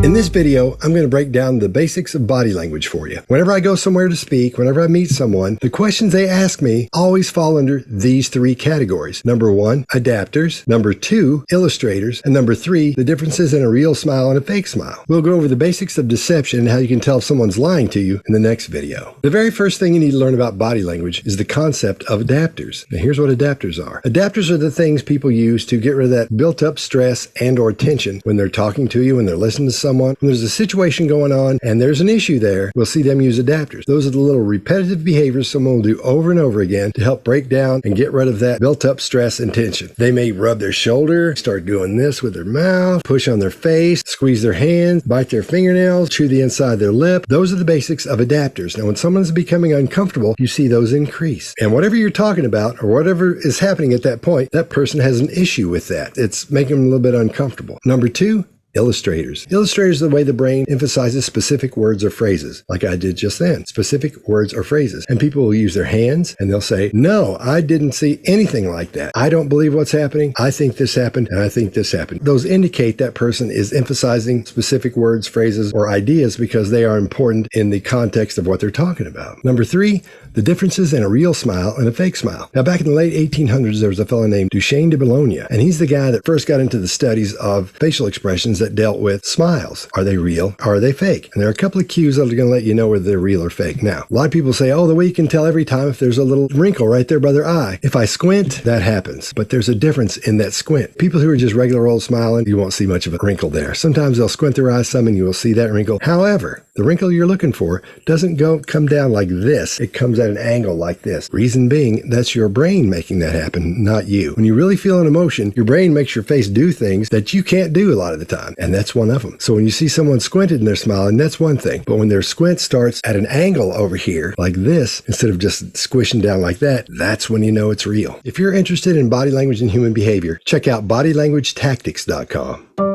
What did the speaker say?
In this video, I'm going to break down the basics of body language for you. Whenever I go somewhere to speak, whenever I meet someone, the questions they ask me always fall under these three categories. Number 1, adapters. Number 2, illustrators. And number 3, the differences in a real smile and a fake smile. We'll go over the basics of deception and how you can tell if someone's lying to you in the next video. The very first thing you need to learn about body language is the concept of adapters. Now here's what adapters are. Adapters are the things people use to get rid of that built-up stress and or tension when they're talking to you, when they're listening to someone. When there's a situation going on and there's an issue there, we'll see them use adapters. Those are the little repetitive behaviors someone will do over and over again to help break down and get rid of that built-up stress and tension. They may rub their shoulder, start doing this with their mouth, push on their face, squeeze their hands, bite their fingernails, chew the inside of their lip. Those are the basics of adapters. Now, when someone's becoming uncomfortable, you see those increase. And whatever you're talking about or whatever is happening at that point, that person has an issue with that. It's making them a little bit uncomfortable. Number 2, illustrators. Illustrators are the way the brain emphasizes specific words or phrases, like I did just then. Specific words or phrases. And people will use their hands and they'll say, no, I didn't see anything like that. I don't believe what's happening. I think this happened and I think this happened. Those indicate that person is emphasizing specific words, phrases, or ideas because they are important in the context of what they're talking about. Number 3, the differences in a real smile and a fake smile. Now, back in the late 1800s, there was a fellow named Duchenne de Bologna, and he's the guy that first got into the studies of facial expressions that dealt with smiles. Are they real or are they fake? And there are a couple of cues that are going to let you know whether they're real or fake. Now, a lot of people say, oh, the way you can tell every time if there's a little wrinkle right there by their eye. If I squint, that happens. But there's a difference in that squint. People who are just regular old smiling, you won't see much of a wrinkle there. Sometimes they'll squint their eyes some and you will see that wrinkle. However, the wrinkle you're looking for doesn't come down like this. It comes at an angle like this. Reason being, that's your brain making that happen, not you. When you really feel an emotion, your brain makes your face do things that you can't do a lot of the time. And that's one of them. So when you see someone squinted and they're smiling, that's one thing. But when their squint starts at an angle over here, like this, instead of just squishing down like that, that's when you know it's real. If you're interested in body language and human behavior, check out bodylanguagetactics.com.